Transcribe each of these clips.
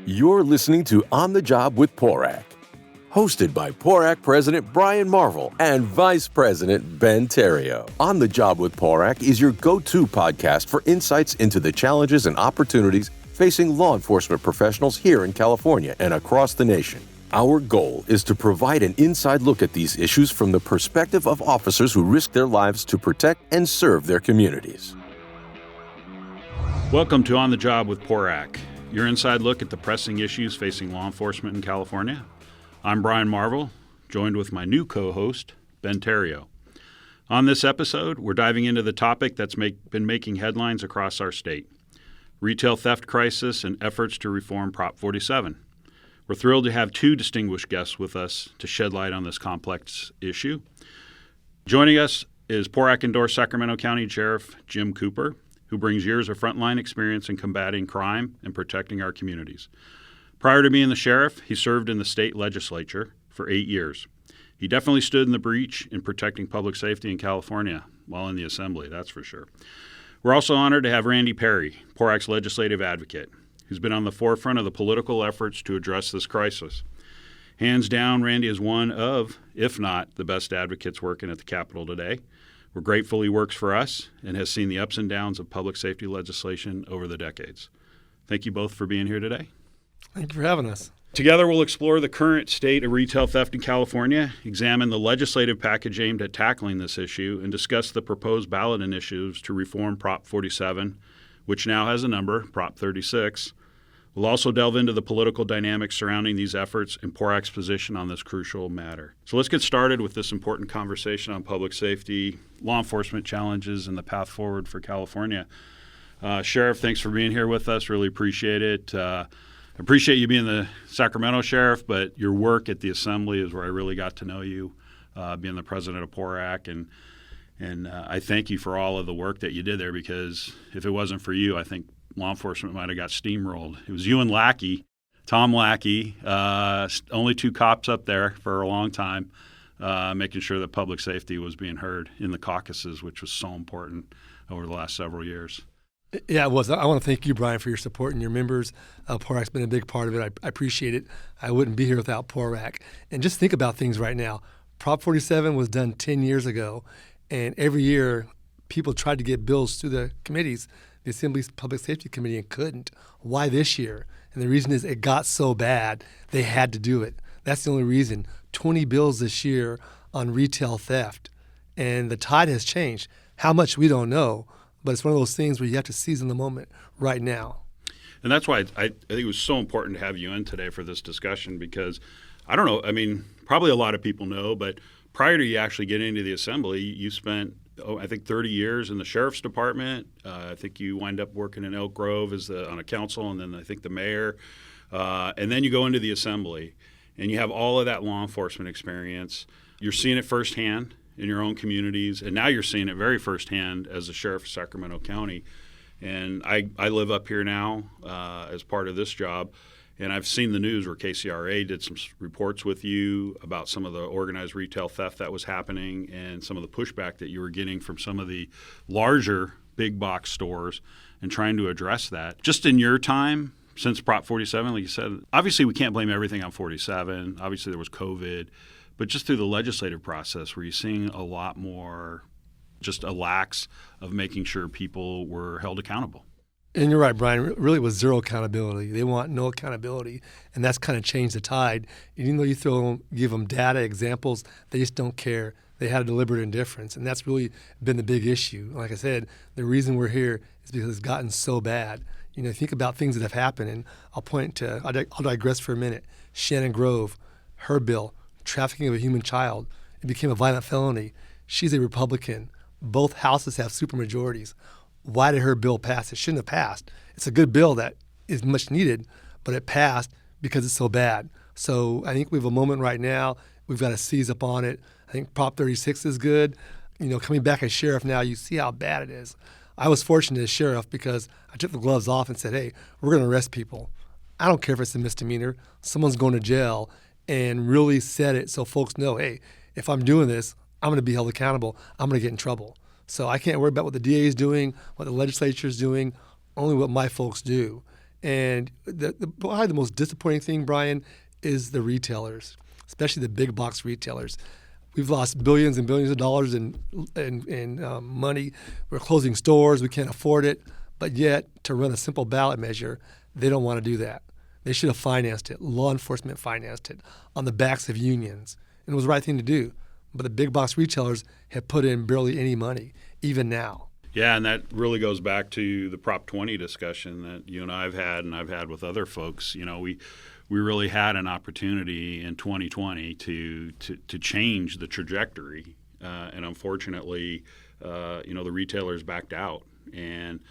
You're listening to On the Job with PORAC, hosted by PORAC President Brian Marvel and Vice President Ben Therriault. On the Job with PORAC is your go-to podcast for insights into the challenges and opportunities facing law enforcement professionals here in California and across the nation. Our goal is to provide an inside look at these issues from the perspective of officers who risk their lives to protect and serve their communities. Welcome to On the Job with PORAC, your inside look at the pressing issues facing law enforcement in California. I'm Brian Marvel, joined with my new co-host, Ben Therriault. On this episode, we're diving into the topic that's been making headlines across our state: retail theft crisis and efforts to reform Prop 47. We're thrilled to have two distinguished guests with us to shed light on this complex issue. Joining us is PORAC-endorsed Sacramento County Sheriff Jim Cooper, who brings years of frontline experience in combating crime and protecting our communities. Prior to being the sheriff, he served in the state legislature for 8 years. He definitely stood in the breach in protecting public safety in California while in the assembly, that's for sure. We're also honored to have Randy Perry, PORAC's legislative advocate, who's been on the forefront of the political efforts to address this crisis. Hands down, Randy is one of, if not, the best advocates working at the Capitol today. We're grateful he works for us and has seen the ups and downs of public safety legislation over the decades. Thank you both for being here today. Thank you for having us. Together, we'll explore the current state of retail theft in California, examine the legislative package aimed at tackling this issue, and discuss the proposed ballot initiatives to reform Prop 47, which now has a number, Prop 36. We'll also delve into the political dynamics surrounding these efforts and PORAC's position on this crucial matter. So let's get started with this important conversation on public safety, law enforcement challenges, and the path forward for California. Sheriff, thanks for being here with us. Really appreciate it. I appreciate you being the Sacramento sheriff, but your work at the Assembly is where I really got to know you, being the president of PORAC. And I thank you for all of the work that you did there, because if it wasn't for you, I think law enforcement might have got steamrolled. It was you and Lackey, Tom Lackey, only two cops up there for a long time, making sure that public safety was being heard in the caucuses, which was so important over the last several years. Yeah, it was. I want to thank you, Brian, for your support and your members. PORAC's been a big part of it. I appreciate it. I wouldn't be here without PORAC. And just think about things right now. Prop 47 was done 10 years ago, and every year people tried to get bills through the committees, the Assembly's Public Safety Committee, and couldn't. Why this year? And the reason is it got so bad, they had to do it. That's the only reason. 20 bills this year on retail theft. And the tide has changed. How much, we don't know. But it's one of those things where you have to seize in the moment right now. And that's why I think it was so important to have you in today for this discussion, because I don't know, I mean, probably a lot of people know, but prior to you actually getting into the Assembly, you spent, I think 30 years in the Sheriff's Department. I think you wind up working in Elk Grove on a council, and then I think the mayor. And then you go into the Assembly, and you have all of that law enforcement experience. You're seeing it firsthand in your own communities, and now you're seeing it very firsthand as the sheriff of Sacramento County. And I live up here now as part of this job, and I've seen the news where KCRA did some reports with you about some of the organized retail theft that was happening and some of the pushback that you were getting from some of the larger big box stores and trying to address that. Just in your time since Prop 47, like you said, obviously we can't blame everything on 47. Obviously there was COVID. But just through the legislative process, were you seeing a lot more, just a lax of making sure people were held accountable? And you're right, Brian. Really, it was zero accountability. They want no accountability, and that's kind of changed the tide. And even though give them data, examples, they just don't care. They had a deliberate indifference, and that's really been the big issue. Like I said, the reason we're here is because it's gotten so bad. You know, think about things that have happened, and I'll digress for a minute. Shannon Grove, her bill, trafficking of a human child, it became a violent felony. She's a Republican. Both houses have supermajorities. Why did her bill pass? It shouldn't have passed. It's a good bill that is much needed, but it passed because it's so bad. So I think we have a moment right now. We've got to seize upon it. I think Prop 36 is good. You know, coming back as sheriff now, you see how bad it is. I was fortunate as sheriff because I took the gloves off and said, hey, we're going to arrest people. I don't care if it's a misdemeanor. Someone's going to jail. And really said it so folks know, hey, if I'm doing this, I'm going to be held accountable. I'm going to get in trouble. So I can't worry about what the DA is doing, what the legislature is doing, only what my folks do. And probably the most disappointing thing, Brian, is the retailers, especially the big box retailers. We've lost billions and billions of dollars in money. We're closing stores. We can't afford it. But yet, to run a simple ballot measure, they don't want to do that. They should have financed it. Law enforcement financed it on the backs of unions. And it was the right thing to do. But the big box retailers have put in barely any money, even now. Yeah, and that really goes back to the Prop 20 discussion that you and I have had, and I've had with other folks. You know, we really had an opportunity in 2020 to change the trajectory, and unfortunately, the retailers backed out, and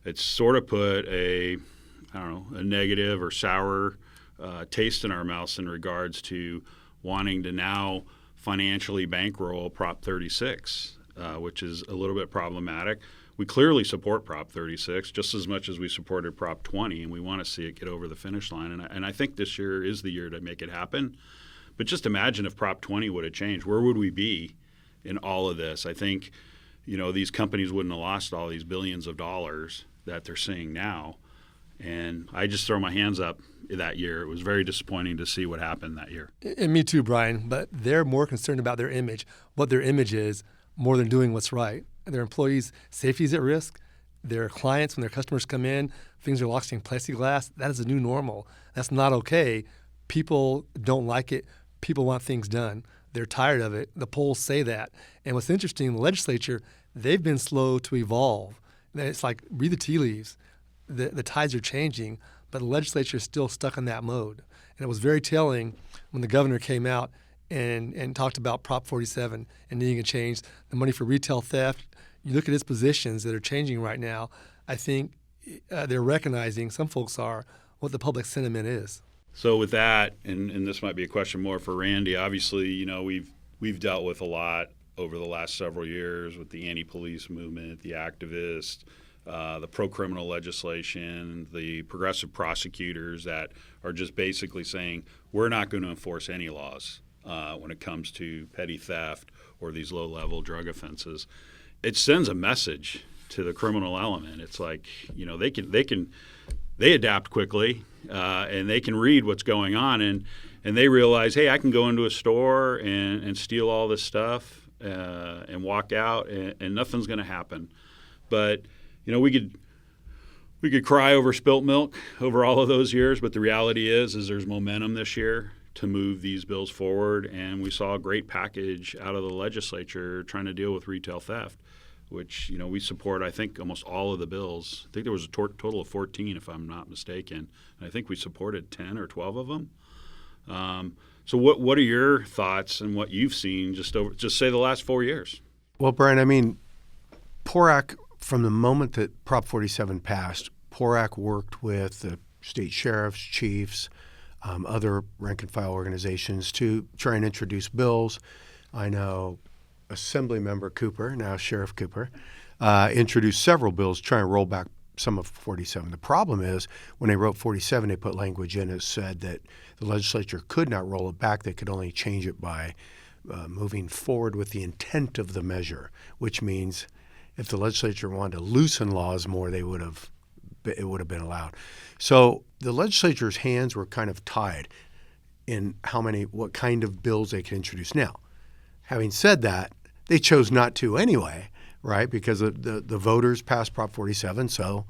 it's sort of put a negative or sour taste in our mouths in regards to wanting to now financially bankroll Prop 36. Which is a little bit problematic. We clearly support Prop 36 just as much as we supported Prop 20, and we want to see it get over the finish line. And I think this year is the year to make it happen. But just imagine if Prop 20 would have changed. Where would we be in all of this? I think, these companies wouldn't have lost all these billions of dollars that they're seeing now. And I just throw my hands up that year. It was very disappointing to see what happened that year. And me too, Brian. But they're more concerned about their image, what their image is, more than doing what's right. Their employees' safety is at risk. Their clients, when their customers come in, things are locked in plexiglass. That is a new normal. That's not okay. People don't like it. People want things done. They're tired of it. The polls say that. And what's interesting, the legislature, they've been slow to evolve. It's like, read the tea leaves. The tides are changing, but the legislature is still stuck in that mode. And it was very telling when the governor came out and talked about Prop 47 and needing a change, the money for retail theft. You look at his positions that are changing right now, I think they're recognizing, some folks are, what the public sentiment is. So with that, and this might be a question more for Randy, obviously, we've dealt with a lot over the last several years with the anti-police movement, the activists, the pro-criminal legislation, the progressive prosecutors that are just basically saying, we're not going to enforce any laws when it comes to petty theft or these low-level drug offenses. It sends a message to the criminal element. It's like, they adapt quickly and they can read what's going on and they realize, hey, I can go into a store and steal all this stuff and walk out and nothing's going to happen. But we could cry over spilt milk over all of those years, but the reality is there's momentum this year to move these bills forward, and we saw a great package out of the legislature trying to deal with retail theft, which we support. I think almost all of the bills. I think there was a total of 14, if I'm not mistaken, and I think we supported 10 or 12 of them. So what are your thoughts and what you've seen just say the last 4 years? Well, Brian, PORAC, from the moment that Prop 47 passed, PORAC worked with the state sheriffs, chiefs, other rank-and-file organizations to try and introduce bills. I know Assemblymember Cooper, now Sheriff Cooper, introduced several bills trying to roll back some of 47. The problem is when they wrote 47, they put language in that said that the legislature could not roll it back. They could only change it by moving forward with the intent of the measure, which means if the legislature wanted to loosen laws more, it would have been allowed. So the legislature's hands were kind of tied in what kind of bills they could introduce. Now, having said that, they chose not to anyway, right? Because the voters passed Prop 47, so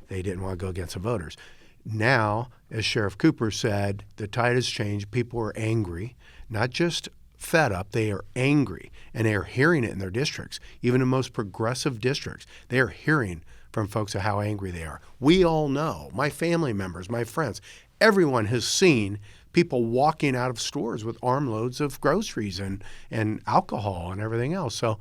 they didn't want to go against the voters. Now, as Sheriff Cooper said, the tide has changed. People are angry, not just fed up, they are angry, and they are hearing it in their districts. Even in most progressive districts, they are hearing from folks of how angry they are. We all know, my family members, my friends, everyone has seen people walking out of stores with armloads of groceries and alcohol and everything else. So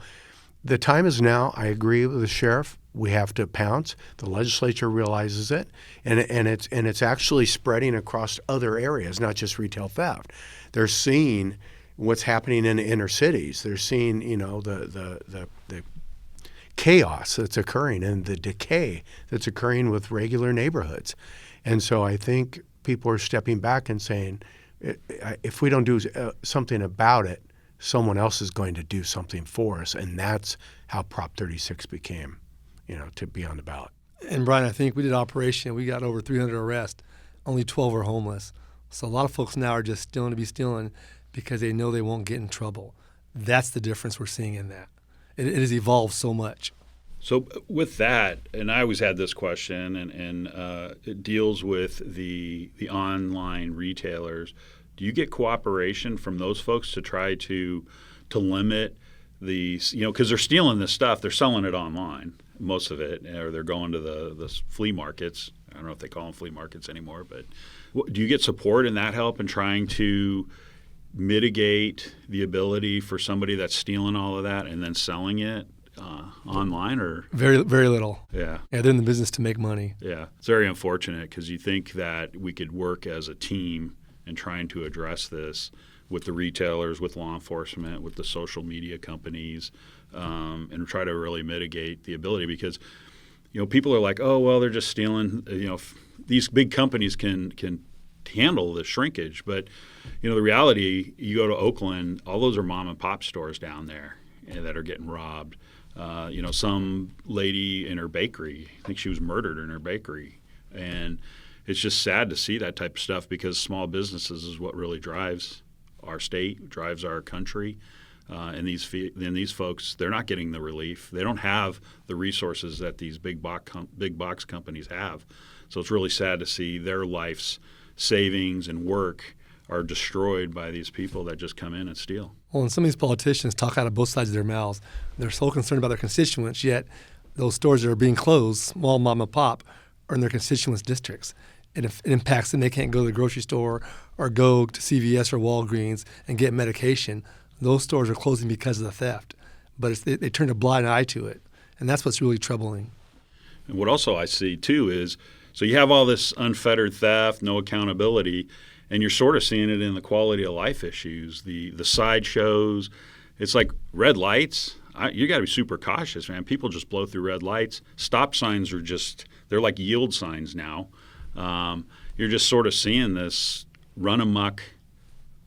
the time is now. I agree with the sheriff. We have to pounce. The legislature realizes it, and it's actually spreading across other areas, not just retail theft. They're seeing what's happening in the inner cities. They're seeing, the chaos that's occurring and the decay that's occurring with regular neighborhoods. And so I think people are stepping back and saying, if we don't do something about it, someone else is going to do something for us. And that's how Prop 36 became, to be on the ballot. And Brian, I think we did an operation. We got over 300 arrests. Only 12 are homeless. So a lot of folks now are just stealing to be stealing because they know they won't get in trouble. That's the difference we're seeing in that. It has evolved so much. So with that, and I always had this question, and it deals with the online retailers. Do you get cooperation from those folks to try to limit these, because they're stealing this stuff, they're selling it online, most of it, or they're going to the flea markets. I don't know if they call them flea markets anymore, but do you get support in that help in trying to mitigate the ability for somebody that's stealing all of that and then selling it online? Or very, very little. Yeah, they're in the business to make money. Yeah, it's very unfortunate because you think that we could work as a team in trying to address this with the retailers, with law enforcement, with the social media companies, and try to really mitigate the ability, because people are like, oh well, they're just stealing. These big companies can handle the shrinkage, but the reality, you go to Oakland, all those are mom and pop stores down there that are getting robbed. Some lady in her bakery, I think she was murdered in her bakery, and it's just sad to see that type of stuff, because small businesses is what really drives our state, drives our country. And these folks, they're not getting the relief. They don't have the resources that these big box companies have. So it's really sad to see their life's savings and work are destroyed by these people that just come in and steal. Well, and some of these politicians talk out of both sides of their mouths. They're so concerned about their constituents, yet those stores that are being closed, small mom and pop, are in their constituents' districts. It impacts them. They can't go to the grocery store or go to CVS or Walgreens and get medication. Those stores are closing because of the theft, but they turn a blind eye to it, and that's what's really troubling. And what also I see, too, is so you have all this unfettered theft, no accountability, and you're sort of seeing it in the quality of life issues, the sideshows. It's like red lights. You got to be super cautious, man. People just blow through red lights. Stop signs are they're like yield signs now. You're just sort of seeing this run amok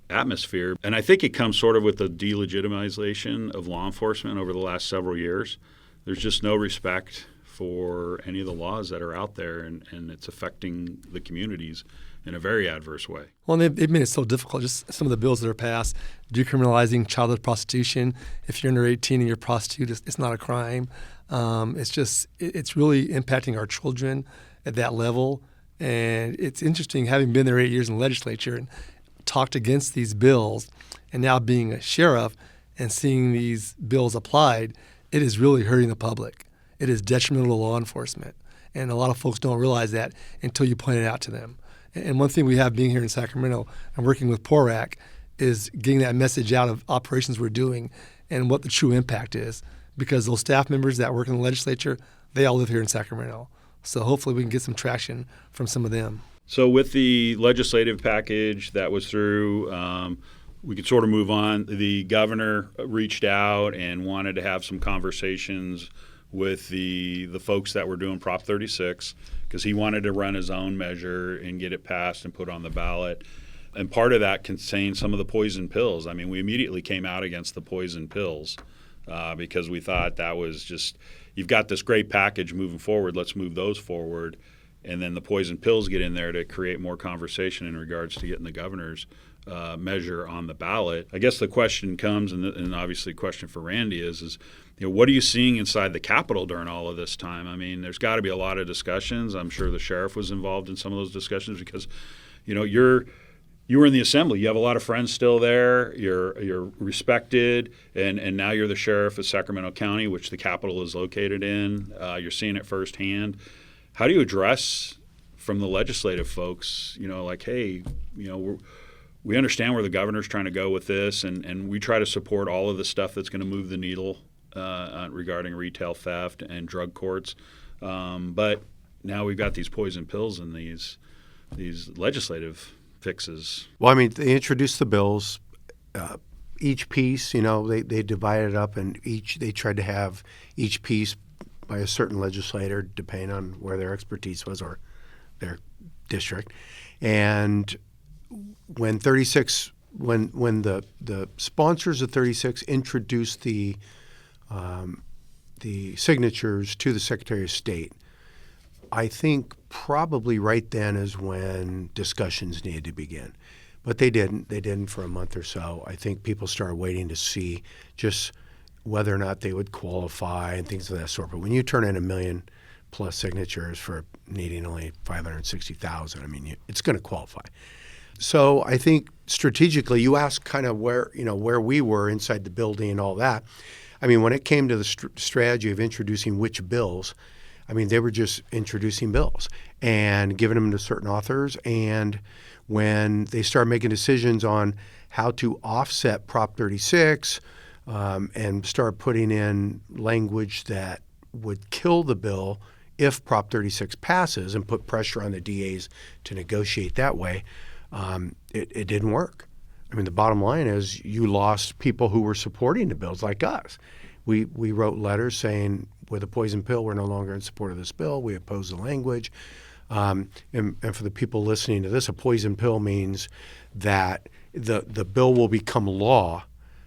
atmosphere. And I think it comes sort of with the delegitimization of law enforcement over the last several years. There's just no respect for any of the laws that are out there, and it's affecting the communities in a very adverse way. Well, they've made it so difficult. Just some of the bills that are passed, decriminalizing childhood prostitution. If you're under 18 and you're a prostitute, it's not a crime. It's really impacting our children at that level. And it's interesting, having been there 8 years in the legislature and talked against these bills, and now being a sheriff and seeing these bills applied, it is really hurting the public. It is detrimental to law enforcement. And a lot of folks don't realize that until you point it out to them. And one thing we have being here in Sacramento and working with PORAC is getting that message out of operations we're doing and what the true impact is. Because those staff members that work in the legislature, they all live here in Sacramento. So hopefully we can get some traction from some of them. So with the legislative package that was through, we could sort of move on. The governor reached out and wanted to have some conversations with the folks that were doing Prop 36, because he wanted to run his own measure and get it passed and put on the ballot. And part of that contained some of the poison pills. I mean, we immediately came out against the poison pills because we thought that was just, you've got this great package moving forward, let's move those forward. And then the poison pills get in there to create more conversation in regards to getting the governor's measure on the ballot. I guess the question comes, and obviously the question for Randy is what are you seeing inside the Capitol during all of this time? I mean, there's got to be a lot of discussions. I'm sure the sheriff was involved in some of those discussions because, you were in the assembly. You have a lot of friends still there. You're respected, and now you're the sheriff of Sacramento County, which the Capitol is located in. You're seeing it firsthand. How do you address from the legislative folks, hey, we understand where the governor's trying to go with this, and we try to support all of the stuff that's going to move the needle regarding retail theft and drug courts. But now we've got these poison pills and these legislative fixes. Well, I mean, they introduced the bills. Each piece, they divided it up, and they tried to have each piece by a certain legislator, depending on where their expertise was or their district. And when the sponsors of 36 introduced the signatures to the Secretary of State, I think probably right then is when discussions needed to begin. But they didn't. They didn't for a month or so. I think people started waiting to see just whether or not they would qualify and things of that sort. But when you turn in 1 million plus signatures for needing only 560,000, I mean, it's going to qualify. So I think strategically, you asked kind of where we were inside the building and all that. I mean, when it came to the strategy of introducing which bills, I mean, they were just introducing bills and giving them to certain authors. And when they started making decisions on how to offset Prop 36 and start putting in language that would kill the bill if Prop 36 passes and put pressure on the DAs to negotiate that way, it didn't work. I mean, the bottom line is you lost people who were supporting the bills like us. We wrote letters saying, with a poison pill, we're no longer in support of this bill. We oppose the language. And for the people listening to this, a poison pill means that the bill will become law.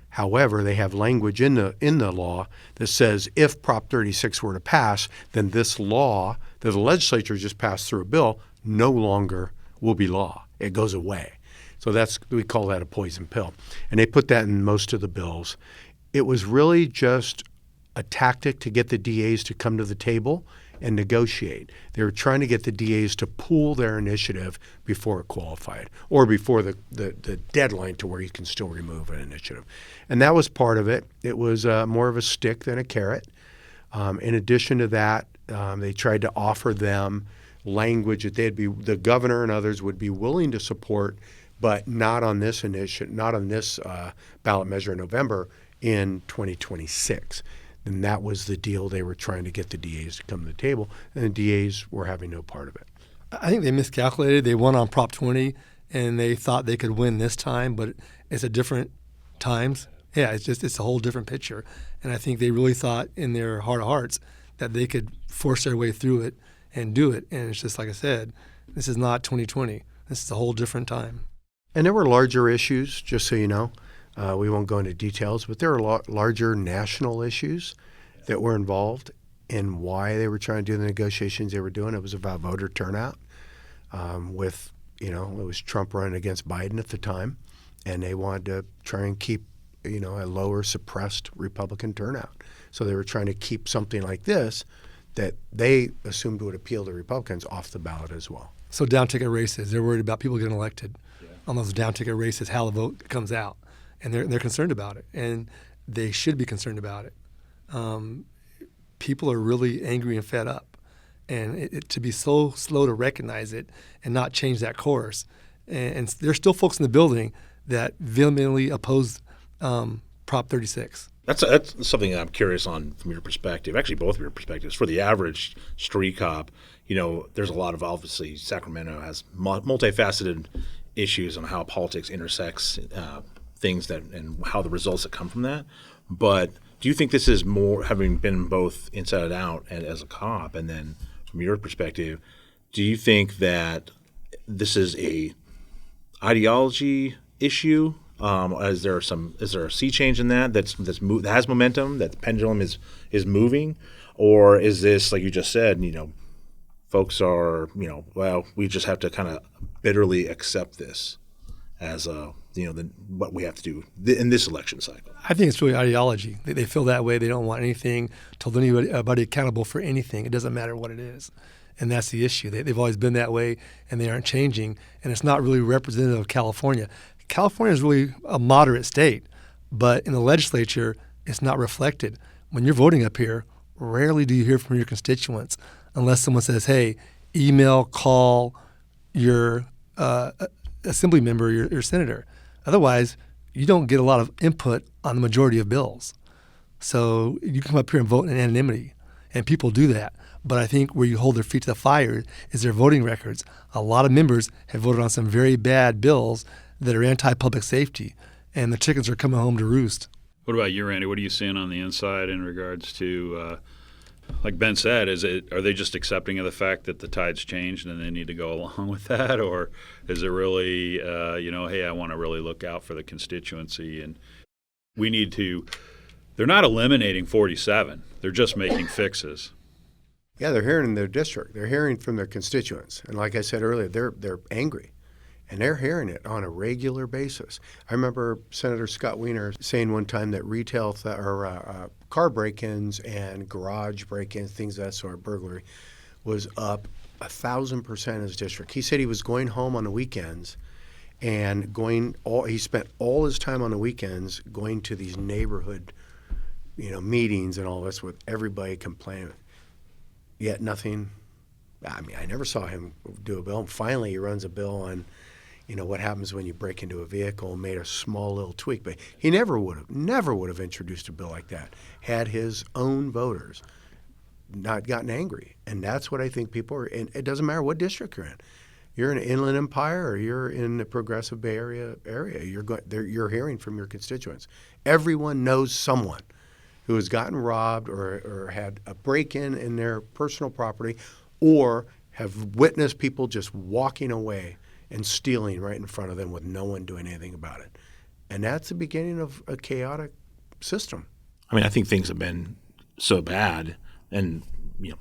However, they have language in the law that says if Prop 36 were to pass, then this law that the legislature just passed through a bill no longer will be law. It goes away. So we call that a poison pill. And they put that in most of the bills. It was really just a tactic to get the DAs to come to the table and negotiate. They were trying to get the DAs to pool their initiative before it qualified or before the deadline to where you can still remove an initiative. And that was part of it. It was more of a stick than a carrot. In addition to that, they tried to offer them language that the governor and others would be willing to support, but not on this ballot measure in November, in 2026. And that was the deal they were trying to get the DAs to come to the table, and the DAs were having no part of it. I think they miscalculated. They won on Prop 20, and they thought they could win this time, but it's at different times. Yeah, it's a whole different picture. And I think they really thought in their heart of hearts that they could force their way through it and do it. And it's just like I said, this is not 2020. This is a whole different time. And there were larger issues, just so you know. We won't go into details, but there are larger national issues that were involved in why they were trying to do the negotiations they were doing. It was about voter turnout it was Trump running against Biden at the time, and they wanted to try and keep, a lower suppressed Republican turnout. So they were trying to keep something like this that they assumed would appeal to Republicans off the ballot as well. So down-ticket races, they're worried about people getting elected on those down-ticket races, how the vote comes out. And they're concerned about it, and they should be concerned about it. People are really angry and fed up, and to be so slow to recognize it and not change that course. And there's still folks in the building that vehemently oppose Prop 36. That's something that I'm curious on from your perspective, actually both of your perspectives. For the average street cop, there's a lot of, obviously, Sacramento has multifaceted issues on how politics intersects things and how the results that come from that. But do you think this is more, having been both inside and out and as a cop, and then from your perspective, do you think that this is a ideology issue? Is there a sea change in that that has momentum, that the pendulum is moving, or is this, like you just said, folks are we just have to kind of bitterly accept this as what we have to do in this election cycle? I think it's really ideology. They feel that way. They don't want anything told anybody accountable for anything. It doesn't matter what it is. And that's the issue. They've always been that way, and they aren't changing. And it's not really representative of California. California is really a moderate state, but in the legislature, it's not reflected. When you're voting up here, rarely do you hear from your constituents unless someone says, hey, email, call your assembly member, your senator. Otherwise, you don't get a lot of input on the majority of bills. So you come up here and vote in anonymity, and people do that. But I think where you hold their feet to the fire is their voting records. A lot of members have voted on some very bad bills that are anti-public safety, and the chickens are coming home to roost. What about you, Randy? What are you seeing on the inside in regards to, like Ben said, are they just accepting of the fact that the tide's changed and they need to go along with that? Or is it really, hey, I want to really look out for the constituency, and we need to – they're not eliminating 47. They're just making fixes. Yeah, they're hearing in their district. They're hearing from their constituents. And like I said earlier, they're angry. And they're hearing it on a regular basis. I remember Senator Scott Wiener saying one time that retail car break-ins and garage break-ins, things of that sort, burglary, was up 1,000% in his district. He said he was going home on the weekends and he spent all his time on the weekends going to these neighborhood, meetings and all this with everybody complaining. Yet nothing. I mean, I never saw him do a bill. And finally, he runs a bill on, what happens when you break into a vehicle and made a small little tweak. But he never would have introduced a bill like that had his own voters not gotten angry. And that's what I think people are. And it doesn't matter what district you're in. You're in Inland Empire or you're in the Progressive Bay Area. You're hearing from your constituents. Everyone knows someone who has gotten robbed or had a break-in in their personal property or have witnessed people just walking away and stealing right in front of them with no one doing anything about it. And that's the beginning of a chaotic system. I mean, I think things have been so bad, and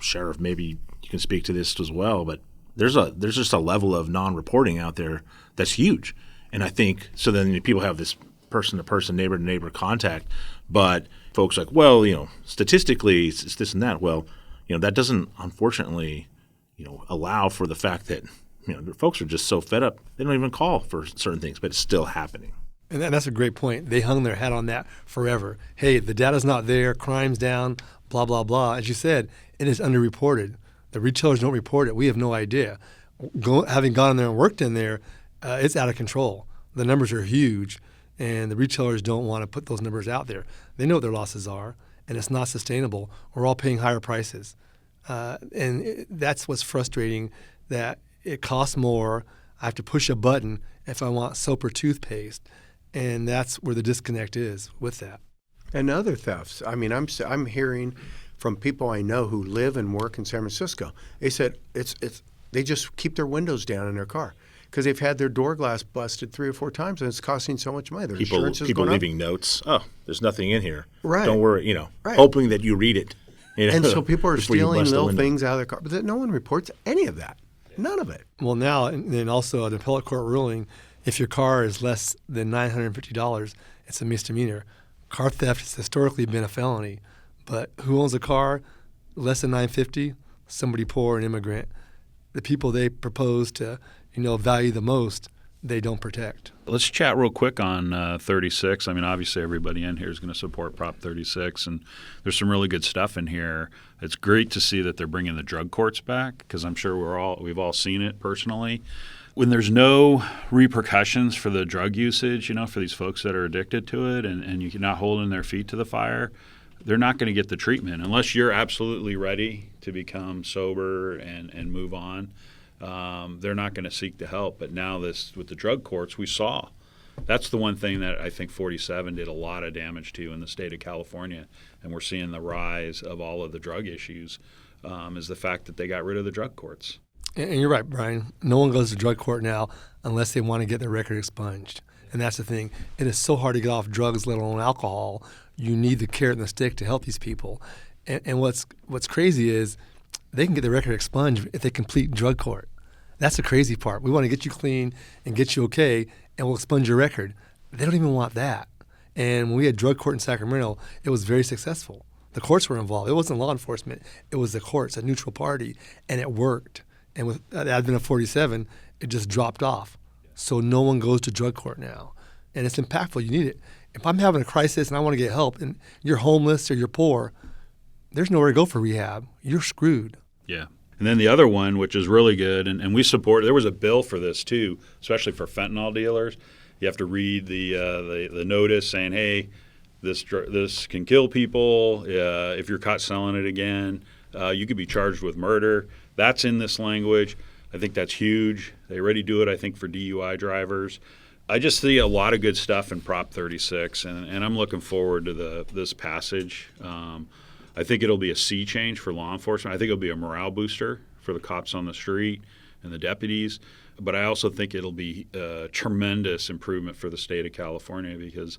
Sheriff, maybe you can speak to this as well, but there's just a level of non-reporting out there that's huge. And I think so then people have this person-to-person, neighbor-to-neighbor contact, but folks like, well, statistically it's this and that. Well, that doesn't, unfortunately, allow for the fact that, folks are just so fed up, they don't even call for certain things, but it's still happening. And that's a great point. They hung their hat on that forever. Hey, the data's not there, crime's down, blah, blah, blah. As you said, it is underreported. The retailers don't report it. We have no idea. Having gone in there and worked in there, it's out of control. The numbers are huge, and the retailers don't want to put those numbers out there. They know what their losses are, and it's not sustainable. We're all paying higher prices. That's what's frustrating, that it costs more. I have to push a button if I want soap or toothpaste, and that's where the disconnect is with that. And other thefts. I mean, I'm hearing from people I know who live and work in San Francisco. They said they just keep their windows down in their car because they've had their door glass busted 3 or 4 times, and it's costing so much money. Their insurance is people going leaving up. Notes. Oh, there's nothing in here. Right. Don't worry. Right. Hoping that you read it. And so people are stealing little window. things out of their car, but no one reports any of that. None of it. Well, now, and then also an appellate court ruling, if your car is less than $950, it's a misdemeanor. Car theft has historically been a felony, but who owns a car less than $950? Somebody poor, an immigrant. The people they propose to, value the most, they don't protect. Let's chat real quick on 36. I mean, obviously everybody in here is going to support Prop 36, and there's some really good stuff in here. It's great to see that they're bringing the drug courts back, because I'm sure we've all seen it personally. When there's no repercussions for the drug usage, for these folks that are addicted to it, and you're not holding their feet to the fire, they're not going to get the treatment unless you're absolutely ready to become sober and move on. They're not going to seek the help. But now with the drug courts, we saw. That's the one thing that I think 47 did a lot of damage to in the state of California, and we're seeing the rise of all of the drug issues, is the fact that they got rid of the drug courts. And you're right, Brian. No one goes to drug court now unless they want to get their record expunged. And that's the thing. It is so hard to get off drugs, let alone alcohol. You need the carrot and the stick to help these people. And what's crazy is they can get their record expunged if they complete drug court. That's the crazy part. We want to get you clean and get you okay, and we'll expunge your record. They don't even want that. And when we had drug court in Sacramento, it was very successful. The courts were involved. It wasn't law enforcement. It was the courts, a neutral party, and it worked. And with the advent of 47, it just dropped off. So no one goes to drug court now. And it's impactful. You need it. If I'm having a crisis and I want to get help and you're homeless or you're poor, there's nowhere to go for rehab. You're screwed. Yeah. And then the other one, which is really good, and we support, there was a bill for this too, especially for fentanyl dealers. You have to read the notice saying, hey, this can kill people. If you're caught selling it again, you could be charged with murder. That's in this language. I think that's huge. They already do it, I think, for DUI drivers. I just see a lot of good stuff in Prop 36, and I'm looking forward to this passage. I think it'll be a sea change for law enforcement. I think it'll be a morale booster for the cops on the street and the deputies. But I also think it'll be a tremendous improvement for the state of California because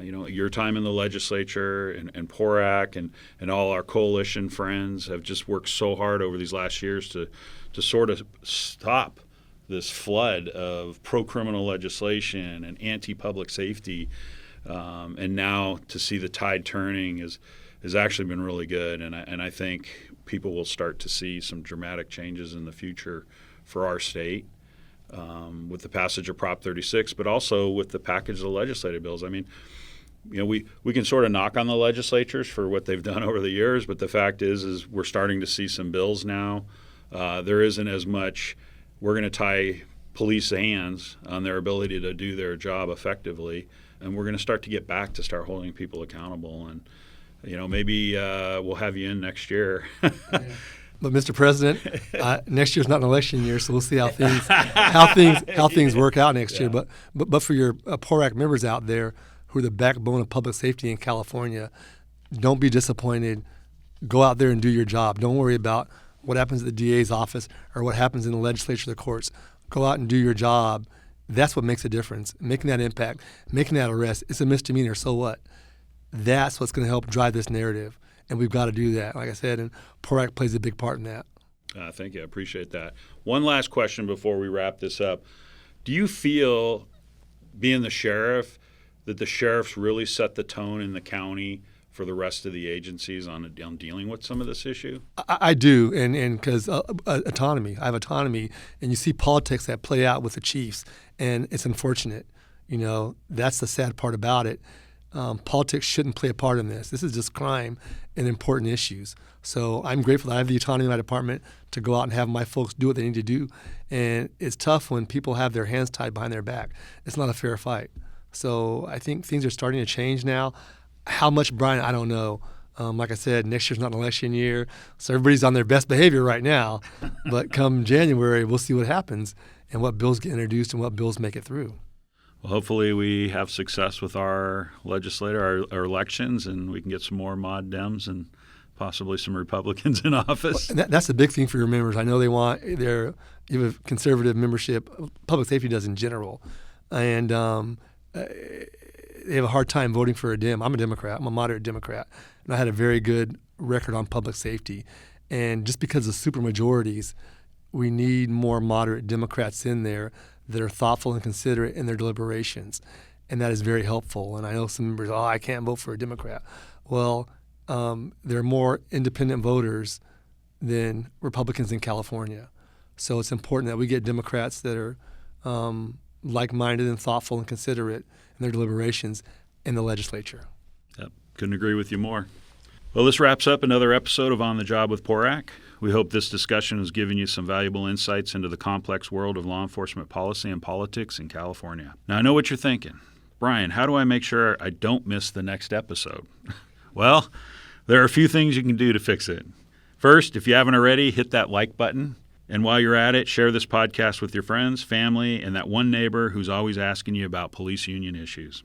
Your time in the legislature and PORAC and all our coalition friends have just worked so hard over these last years to sort of stop this flood of pro-criminal legislation and anti-public safety. And now to see the tide turning has actually been really good. And I think people will start to see some dramatic changes in the future for our state with the passage of Prop 36, but also with the package of legislative bills. I mean, we can sort of knock on the legislatures for what they've done over the years, but the fact is we're starting to see some bills now. There isn't as much we're going to tie police hands on their ability to do their job effectively, and we're going to start to get back to start holding people accountable. And maybe we'll have you in next year. But Mr. President, next year's not an election year, so we'll see how things work out next year. But for your PORAC members out there who are the backbone of public safety in California, don't be disappointed. Go out there and do your job. Don't worry about what happens at the DA's office or what happens in the legislature, the courts. Go out and do your job. That's what makes a difference. Making that impact, making that arrest. It's a misdemeanor, so what? That's what's going to help drive this narrative. And we've got to do that, like I said, and PORAC plays a big part in that. Thank you. I appreciate that. One last question before we wrap this up. Do you feel, being the sheriff, that the sheriffs really set the tone in the county for the rest of the agencies on dealing with some of this issue? I do, and because autonomy. I have autonomy, and you see politics that play out with the chiefs, and it's unfortunate. That's the sad part about it. Politics shouldn't play a part in this. This is just crime and important issues. So I'm grateful that I have the autonomy in my department to go out and have my folks do what they need to do. And it's tough when people have their hands tied behind their back. It's not a fair fight. So I think things are starting to change now. How much, Brian, I don't know. Like I said, next year's not an election year, so everybody's on their best behavior right now. But come January, we'll see what happens and what bills get introduced and what bills make it through. Well, hopefully we have success with our legislator, our elections, and we can get some more mod Dems and possibly some Republicans in office. Well, that's a big thing for your members. I know you have a conservative membership. Public safety does in general, and they have a hard time voting for a Dem. I'm a Democrat. I'm a moderate Democrat, and I had a very good record on public safety. And just because of supermajorities, we need more moderate Democrats in there that are thoughtful and considerate in their deliberations, and that is very helpful. And I know some members, I can't vote for a Democrat. Well, there are more independent voters than Republicans in California. So it's important that we get Democrats that are like-minded and thoughtful and considerate in their deliberations in the legislature. Yep, couldn't agree with you more. Well, this wraps up another episode of On the Job with PORAC. We hope this discussion has given you some valuable insights into the complex world of law enforcement policy and politics in California. Now, I know what you're thinking. Brian, how do I make sure I don't miss the next episode? Well, there are a few things you can do to fix it. First, if you haven't already, hit that like button. And while you're at it, share this podcast with your friends, family, and that one neighbor who's always asking you about police union issues.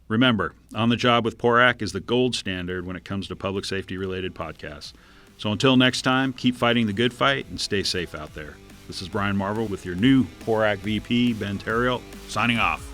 Remember, On the Job with PORAC is the gold standard when it comes to public safety-related podcasts. So until next time, keep fighting the good fight and stay safe out there. This is Brian Marvel with your new PORAC VP, Ben Therriault, signing off.